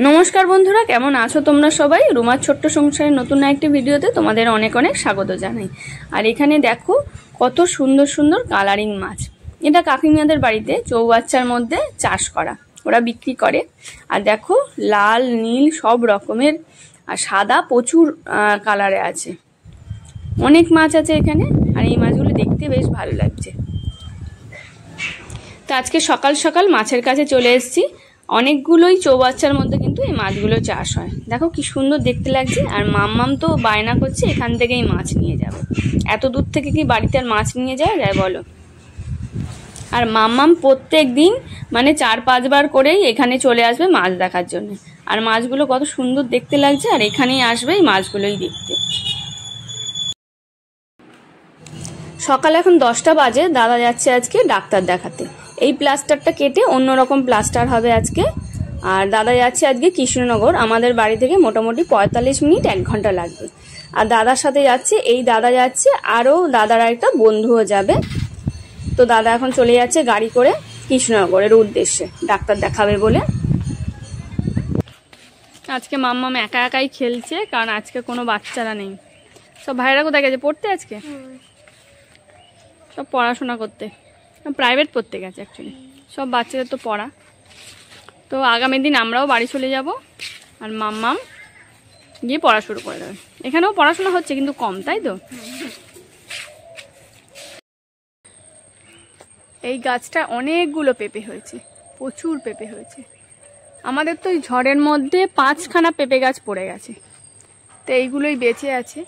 নমস্কার বন্ধুরা, কেমন আছো তোমরা সবাই? রুমার ছোট্ট সংসারের নতুন একটি ভিডিওতে তোমাদের অনেক অনেক স্বাগত জানাই। আর এখানে দেখো কত সুন্দর সুন্দর কালারিং মাছ। এটা কাকিমাদের বাড়িতে চৌবাচ্চার মধ্যে চাষ করা, ওরা বিক্রি করে। আর দেখো লাল নীল সব রকমের, আর সাদা প্রচুর কালারে আছে। অনেক মাছ আছে এখানে, আর এই মাছগুলো দেখতে বেশ ভালো লাগছে। তো আজকে সকাল সকাল মাছের কাছে চলে এসেছি। অনেকগুলোই চৌবাচ্চার মধ্যে কিন্তু এই মাছগুলো চাষ হয়। দেখো কি সুন্দর দেখতে লাগছে। আর মাম্মাম তো বায়না করছে এখান থেকেই মাছ নিয়ে যাবে। এত দূর থেকে কি বাড়িতে আর মাছ নিয়ে যাওয়া যায় বলো? আর মাম্মাম প্রত্যেক দিন মানে 4-5 বার করেই এখানে চলে আসবে মাছ দেখার জন্য। আর মাছগুলো কত সুন্দর দেখতে লাগছে, আর এখানেই আসবে এই মাছগুলোই দেখতে। সকাল এখন 10টা বাজে। দাদা যাচ্ছে আজকে ডাক্তার দেখাতে। এই প্লাস্টারটা কেটে অন্যরকম প্লাস্টার হবে আজকে। আর দাদা যাচ্ছে আজকে কৃষ্ণনগর। আমাদের বাড়ি থেকে মোটামুটি 45 মিনিট 1 ঘন্টা লাগবে। আর দাদার সাথে যাচ্ছে, এই দাদা যাচ্ছে, আরও দাদার একটা বন্ধুও যাবে। তো দাদা এখন চলে যাচ্ছে গাড়ি করে কৃষ্ণনগরের উদ্দেশ্যে ডাক্তার দেখাবে বলে। আজকে মাম্মাম একা একাই খেলছে, কারণ আজকে কোনো বাচ্চারা নেই। সব ভাইরা কোথায় গেছে পড়তে? আজকে সব পড়াশোনা করতে, প্রাইভেট পড়তে গেছে অ্যাকচুয়ালি। সব বাচ্চাদের তো পড়া। তো আগামী দিন আমরাও বাড়ি চলে যাব, আর মাম্মাম গিয়ে পড়া শুরু করে দেবে। এখানেও পড়াশোনা হচ্ছে কিন্তু কম, তাই তো? এই গাছটা অনেকগুলো পেঁপে হয়েছে, প্রচুর পেঁপে হয়েছে। আমাদের তো এই ঝড়ের মধ্যে 5খানা পেঁপে গাছ পড়ে গেছে, তো এইগুলোই বেঁচে আছে।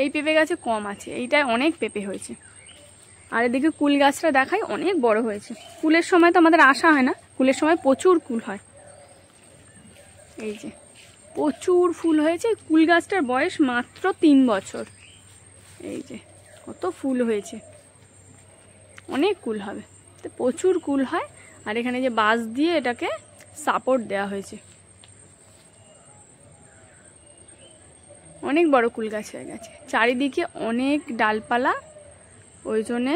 এই পেঁপে গাছে কম আছে, এইটায় অনেক পেঁপে হয়েছে। আর এদিকে কুল গাছটা দেখাই, অনেক বড় হয়েছে। কুলের সময় তো আমাদের আসা হয় না, কুলের সময় প্রচুর কুল হয়। এই যে প্রচুর ফুল হয়েছে। কুল গাছটার বয়স মাত্র 3 বছর। এই যে কত ফুল হয়েছে, অনেক কুল হবে, তো প্রচুর কুল হয়। আর এখানে যে বাঁশ দিয়ে এটাকে সাপোর্ট দেওয়া হয়েছে। অনেক বড় কুল গাছ হয়ে গেছে, চারিদিকে অনেক ডালপালা, ওই জন্যে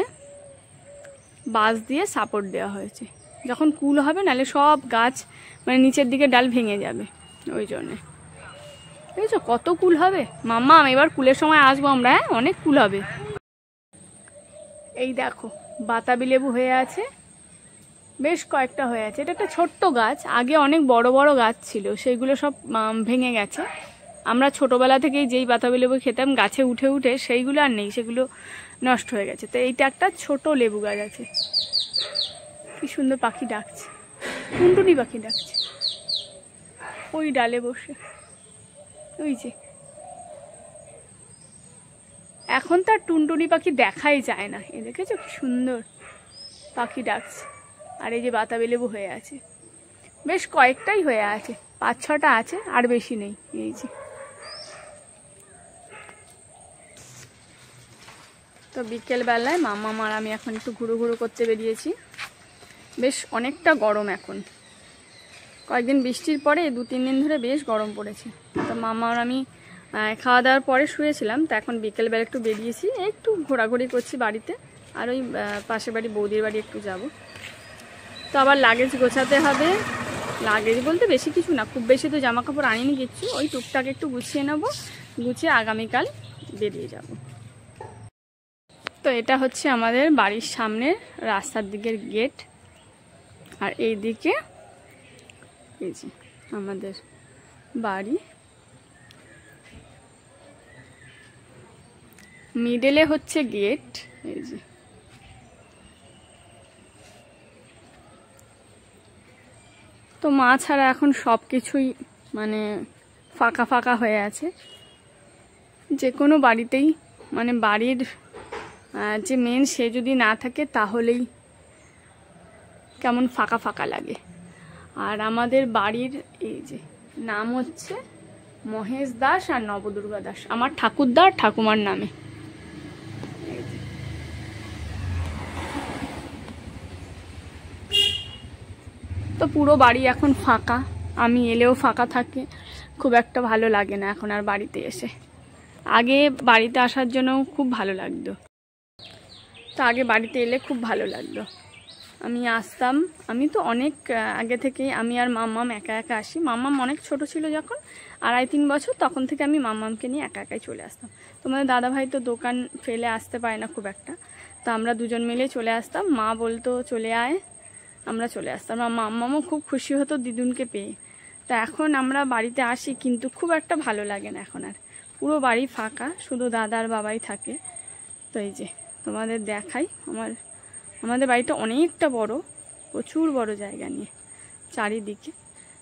বাঁশ দিয়ে সাপোর্ট দেওয়া হয়েছে। যখন কুল হবে নাহলে সব গাছ মানে নিচের দিকে ডাল ভেঙে যাবে, ওই জন্যে। বুঝেছো কত কুল হবে? মাম্মা এবার কুলের সময় আসবো আমরা, হ্যাঁ? অনেক কুল হবে। এই দেখো বাতাবি লেবু হয়ে আছে, বেশ কয়েকটা হয়ে আছে। এটা একটা ছোট্ট গাছ, আগে অনেক বড় বড় গাছ ছিল, সেইগুলো সব ভেঙে গেছে। আমরা ছোটবেলা থেকেই যেই বাতাবি লেবু খেতাম গাছে উঠে উঠে, সেইগুলো আর নেই, সেগুলো নষ্ট হয়ে গেছে। তো এইটা একটা ছোট লেবু গাছ আছে। কি সুন্দর পাখি ডাকছে, টুনটুনি পাখি ডাকছে ওই ডালে বসে। ওই যে এখন তার টুনটুনি পাখি দেখাই যায় না। এ দেখেছো কি সুন্দর পাখি ডাকছে। আর এই যে বাতাবি লেবু হয়ে আছে, বেশ কয়েকটাই হয়ে আছে, 5-6টা আছে, আর বেশি নেই। এই যে তো বিকেলবেলায় মাম্মাম আর আমি এখন একটু ঘুরু ঘুরু করতে বেরিয়েছি। বেশ অনেকটা গরম এখন, কয়েকদিন বৃষ্টির পরে 2-3 দিন ধরে বেশ গরম পড়েছে। তো মাম্মা আর আমি খাওয়া দাওয়ার পরে শুয়েছিলাম, তো এখন বিকেলবেলা একটু বেরিয়েছি, একটু ঘোরাঘুরি করছি বাড়িতে। আর ওই পাশের বাড়ি বৌদির বাড়ি একটু যাব। তো আবার লাগেজ গোছাতে হবে। লাগেজ বলতে বেশি কিছু না, খুব বেশি তো জামা কাপড় আনিনি কিচ্ছু, ওই টুকটাক একটু গুছিয়ে নেবো, গুছিয়ে আগামীকাল বেরিয়ে যাব। তো এটা হচ্ছে আমাদের বাড়ির সামনের রাস্তার দিকের গেট। আর এই দিকে এই যে আমাদের বাড়ি, মিডলে হচ্ছে গেট। এই যে তো মা ছাড়া এখন সব কিছুই মানে ফাঁকা ফাঁকা হয়ে আছে। যে কোনো বাড়িতেই মানে বাড়ির যে মেন সে যদি না থাকে তাহলেই কেমন ফাঁকা ফাঁকা লাগে। আর আমাদের বাড়ির এই যে নাম হচ্ছে মহেশ দাস আর নবদুর্গা দাস, আমার ঠাকুরদা আর ঠাকুমার নামে। তো পুরো বাড়ি এখন ফাঁকা, আমি এলেও ফাঁকা থাকে, খুব একটা ভালো লাগে না এখন আর বাড়িতে এসে। আগে বাড়িতে আসার জন্য খুব ভালো লাগতো, তো আগে বাড়িতে এলে খুব ভালো লাগতো। আমি আসতাম, আমি তো অনেক আগে থেকেই আমি আর মাম্মাম একা একা আসি। মাম্মাম অনেক ছোট ছিল যখন, 2.5-3 বছর, তখন থেকে আমি মাম্মামকে নিয়ে একা একাই চলে আসতাম। তোমাদের দাদাভাই তো দোকান ফেলে আসতে পারে না খুব একটা, তো আমরা দুজন মিলে চলে আসতাম। মা বলতো চলে আয়, আমরা চলে আসতাম। আর মাম্মামও খুব খুশি হতো দিদুনকে পেয়ে। তা এখন আমরা বাড়িতে আসি, কিন্তু খুব একটা ভালো লাগে না এখন আর। পুরো বাড়ি ফাঁকা, শুধু দাদা আর বাবাই থাকে। তো এই যে তোমাদের দেখাই, আমাদের বাড়িটা অনেকটা বড়, প্রচুর বড় জায়গা নিয়ে চারিদিকে।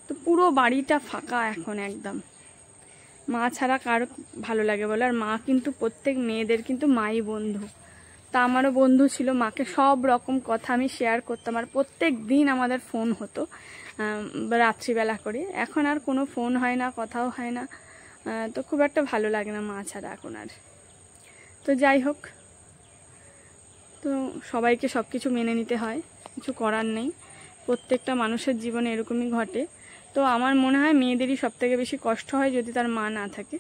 তো পুরো বাড়িটা ফাঁকা এখন একদম। মা ছাড়া কার ভালো লাগে বলো? আর মা কিন্তু প্রত্যেক মেয়েদের কিন্তু মাই বন্ধু। তা আমারও বন্ধু ছিল, মাকে সব রকম কথা আমি শেয়ার করতাম। আর প্রত্যেক দিন আমাদের ফোন হতো রাত্রিবেলা করে। এখন আর কোনো ফোন হয় না, কথাও হয় না। তো খুব একটা ভালো লাগে না মা ছাড়া এখন আর। তো যাই হোক, তো সবাইকে সব কিছু মেনে নিতে হয়, কিছু করার নেই। প্রত্যেকটা মানুষের জীবনে এরকমই ঘটে। তো আমার মনে হয় মেয়েদেরই সবথেকে বেশি কষ্ট হয় যদি তার মা না থাকে।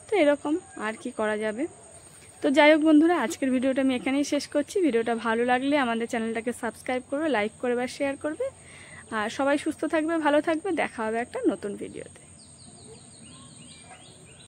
তো এরকম আর কি করা যাবে। তো যাই হোক বন্ধুরা, আজকের ভিডিওটা আমি এখানেই শেষ করছি। ভিডিওটা ভালো লাগলে আমাদের চ্যানেলটাকে সাবস্ক্রাইব করবে, লাইক করবে আর শেয়ার করবে। আর সবাই সুস্থ থাকবে, ভালো থাকবে। দেখা হবে একটা নতুন ভিডিওতে।